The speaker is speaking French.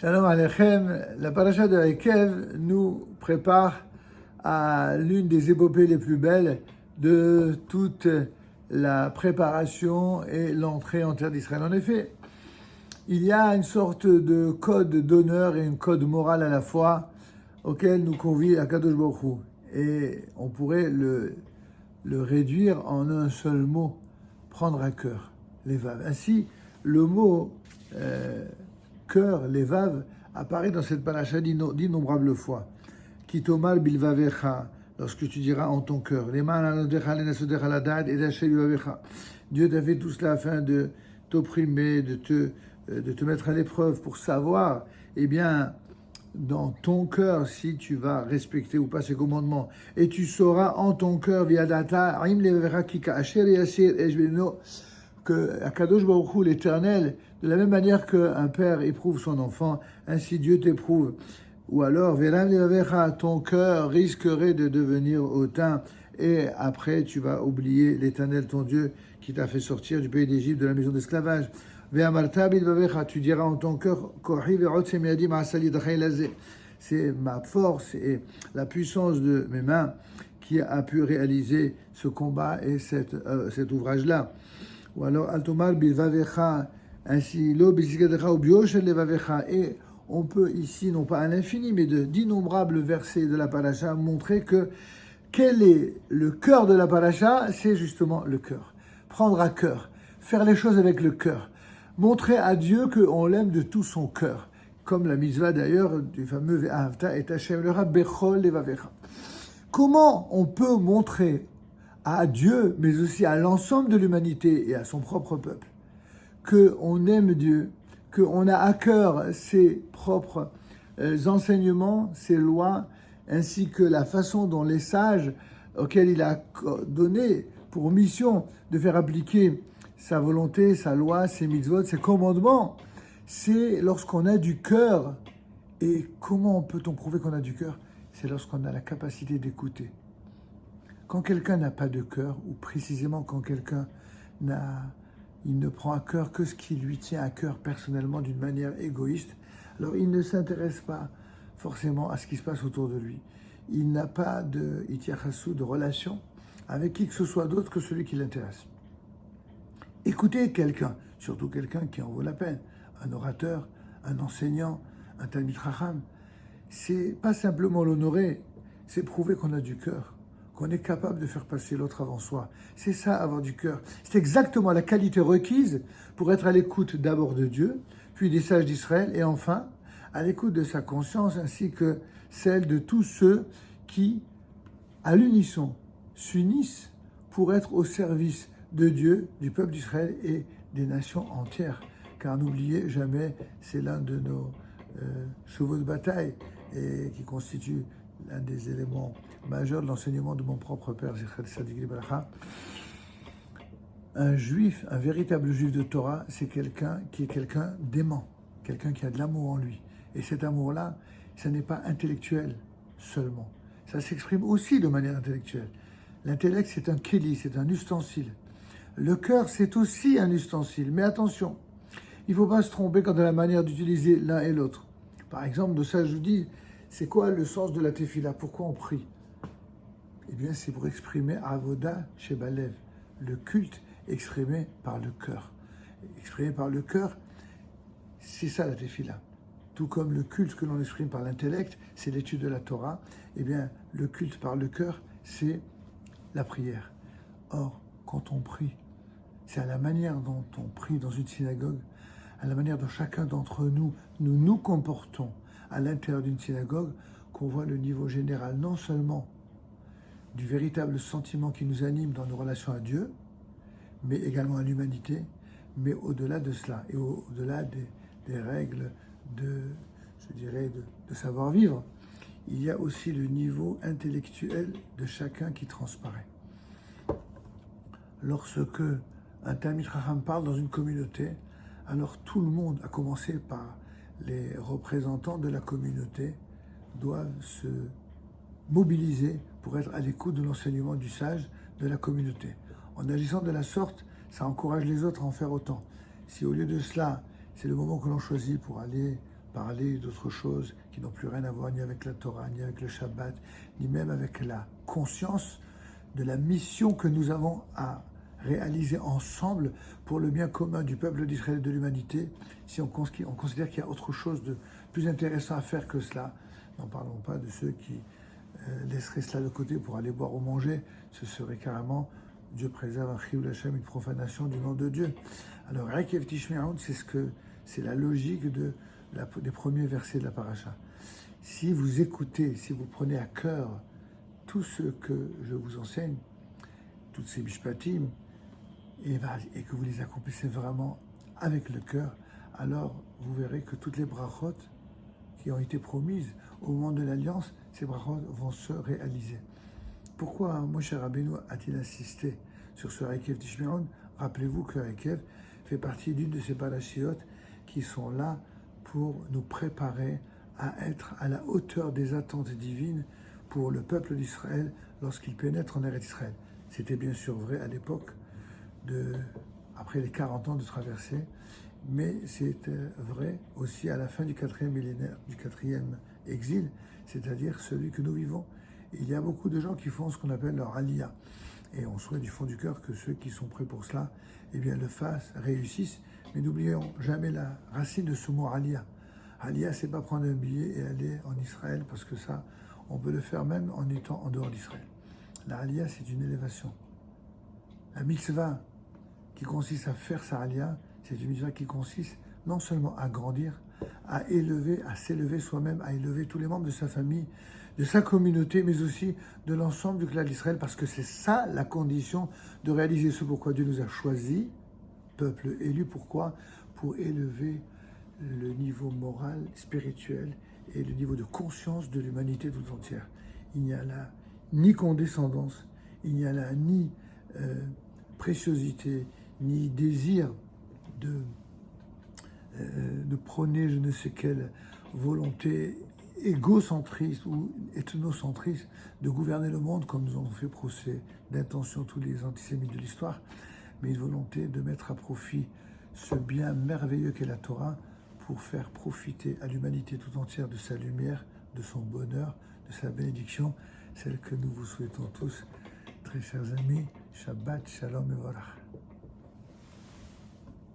Shalom Aleichem, la paracha de Ekev nous prépare à l'une des épopées les plus belles de toute la préparation et l'entrée en terre d'Israël. En effet, il y a une sorte de code d'honneur et un code moral à la fois auquel nous convie Akadosh Baruch Hu. Et on pourrait le réduire en un seul mot, prendre à cœur, les vaves. Ainsi, le mot cœur, les vaves, apparaît dans cette paracha d'innombrables fois. Kitomar bilvavecha, lorsque tu diras en ton cœur. Dieu t'a fait tout cela afin de t'opprimer, de te mettre à l'épreuve pour savoir, eh bien, dans ton cœur, si tu vas respecter ou pas ses commandements. Et tu sauras en ton cœur, que Akadosh Baruch Hu, l'Éternel, de la même manière qu'un père éprouve son enfant, ainsi Dieu t'éprouve. Ou alors, ton cœur risquerait de devenir hautain, et après tu vas oublier l'Éternel, ton Dieu, qui t'a fait sortir du pays d'Égypte, de la maison d'esclavage. Tu diras en ton cœur, c'est ma force et la puissance de mes mains qui a pu réaliser ce combat et cet ouvrage-là. Ou alors, Altomar bilvavecha, ainsi, lo bizigadecha ou bioshel levavecha. Et on peut ici, non pas à l'infini, mais d'innombrables versets de la paracha, montrer que quel est le cœur de la paracha, c'est justement le cœur. Prendre à cœur, faire les choses avec le cœur, montrer à Dieu qu'on l'aime de tout son cœur, comme la mitzvah d'ailleurs du fameux Ve'ahavta et Hashem lera bechol levavecha. Comment on peut montrer à Dieu, mais aussi à l'ensemble de l'humanité et à son propre peuple, qu'on aime Dieu, qu'on a à cœur ses propres enseignements, ses lois, ainsi que la façon dont les sages auxquels il a donné pour mission de faire appliquer sa volonté, sa loi, ses mitzvot, ses commandements, c'est lorsqu'on a du cœur. Et comment peut-on prouver qu'on a du cœur? C'est lorsqu'on a la capacité d'écouter. Quand quelqu'un n'a pas de cœur, ou précisément quand quelqu'un il ne prend à cœur que ce qui lui tient à cœur personnellement d'une manière égoïste, alors il ne s'intéresse pas forcément à ce qui se passe autour de lui. Il n'a pas de itiachasu, de relation avec qui que ce soit d'autre que celui qui l'intéresse. Écoutez quelqu'un, surtout quelqu'un qui en vaut la peine, un orateur, un enseignant, un talmid chacham, c'est pas simplement l'honorer, c'est prouver qu'on a du cœur, qu'on est capable de faire passer l'autre avant soi. C'est ça, avoir du cœur. C'est exactement la qualité requise pour être à l'écoute d'abord de Dieu, puis des sages d'Israël, et enfin, à l'écoute de sa conscience, ainsi que celle de tous ceux qui, à l'unisson, s'unissent pour être au service de Dieu, du peuple d'Israël et des nations entières. Car n'oubliez jamais, c'est l'un de nos chevaux de bataille et qui constitue l'un des éléments majeurs de l'enseignement de mon propre père, Zichron Tzadik Libracha. Un juif, un véritable juif de Torah, c'est quelqu'un qui est quelqu'un d'aimant, quelqu'un qui a de l'amour en lui. Et cet amour-là, ça n'est pas intellectuel seulement. Ça s'exprime aussi de manière intellectuelle. L'intellect, c'est un kéli, c'est un ustensile. Le cœur, c'est aussi un ustensile. Mais attention, il ne faut pas se tromper quant à la manière d'utiliser l'un et l'autre. Par exemple, de ça, je vous dis, c'est quoi le sens de la tefila? Pourquoi on prie? Eh bien, c'est pour exprimer Avoda Shebalev, le culte exprimé par le cœur. Exprimé par le cœur, c'est ça la tefila. Tout comme le culte que l'on exprime par l'intellect, c'est l'étude de la Torah, eh bien, le culte par le cœur, c'est la prière. Or, quand on prie, c'est à la manière dont on prie dans une synagogue, à la manière dont chacun d'entre nous nous comportons à l'intérieur d'une synagogue, qu'on voit le niveau général non seulement du véritable sentiment qui nous anime dans nos relations à Dieu, mais également à l'humanité, mais au-delà de cela, et au-delà des règles de savoir-vivre, il y a aussi le niveau intellectuel de chacun qui transparaît. Lorsque un talmid chacham parle dans une communauté, alors tout le monde, à commencer par les représentants de la communauté, doivent se mobiliser pour être à l'écoute de l'enseignement du sage de la communauté. En agissant de la sorte, ça encourage les autres à en faire autant. Si au lieu de cela, c'est le moment que l'on choisit pour aller parler d'autres choses qui n'ont plus rien à voir ni avec la Torah, ni avec le Shabbat, ni même avec la conscience de la mission que nous avons à réaliser ensemble pour le bien commun du peuple d'Israël et de l'humanité, si on considère qu'il y a autre chose de plus intéressant à faire que cela. N'en parlons pas de ceux qui laisseraient cela de côté pour aller boire ou manger. Ce serait carrément, Dieu préserve, un chiyuv Hashem, une profanation du nom de Dieu. Alors, Ekev Tishmei Ha'od, c'est la logique des premiers versets de la paracha. Si vous écoutez, si vous prenez à cœur tout ce que je vous enseigne, toutes ces mishpatim, et que vous les accomplissez vraiment avec le cœur, alors vous verrez que toutes les brachot qui ont été promises au moment de l'Alliance, ces brachot vont se réaliser. Pourquoi Moshe Rabbeinu a-t-il insisté sur ce Ekev Tishmei Ha'od? Rappelez-vous que Ekev fait partie d'une de ces parashiot qui sont là pour nous préparer à être à la hauteur des attentes divines pour le peuple d'Israël lorsqu'il pénètre en Eretz Israël. C'était bien sûr vrai à l'époque, après les 40 ans de traversée, mais c'était vrai aussi à la fin du 4e millénaire, du 4e exil, c'est-à-dire celui que nous vivons. Il y a beaucoup de gens qui font ce qu'on appelle leur aliyah. Et on souhaite du fond du cœur que ceux qui sont prêts pour cela, eh bien, le fassent, réussissent. Mais n'oublions jamais la racine de ce mot aliyah. Aliyah, c'est pas prendre un billet et aller en Israël, parce que ça, on peut le faire même en étant en dehors d'Israël. La aliyah, c'est une élévation. La mitzvah qui consiste à faire sa aliyah, c'est une mitzvah qui consiste non seulement à grandir, à élever, à s'élever soi-même, à élever tous les membres de sa famille, de sa communauté, mais aussi de l'ensemble du clan d'Israël, parce que c'est ça la condition de réaliser ce pourquoi Dieu nous a choisis, peuple élu. Pourquoi? Pour élever le niveau moral, spirituel et le niveau de conscience de l'humanité tout entière. Il n'y a là ni condescendance, il n'y a là ni préciosité, ni désir de prôner je ne sais quelle volonté égocentriste ou ethnocentriste de gouverner le monde, comme nous en ont fait procès d'intention tous les antisémites de l'histoire, mais une volonté de mettre à profit ce bien merveilleux qu'est la Torah pour faire profiter à l'humanité tout entière de sa lumière, de son bonheur, de sa bénédiction, celle que nous vous souhaitons tous, très chers amis. Shabbat, Shalom et Varach.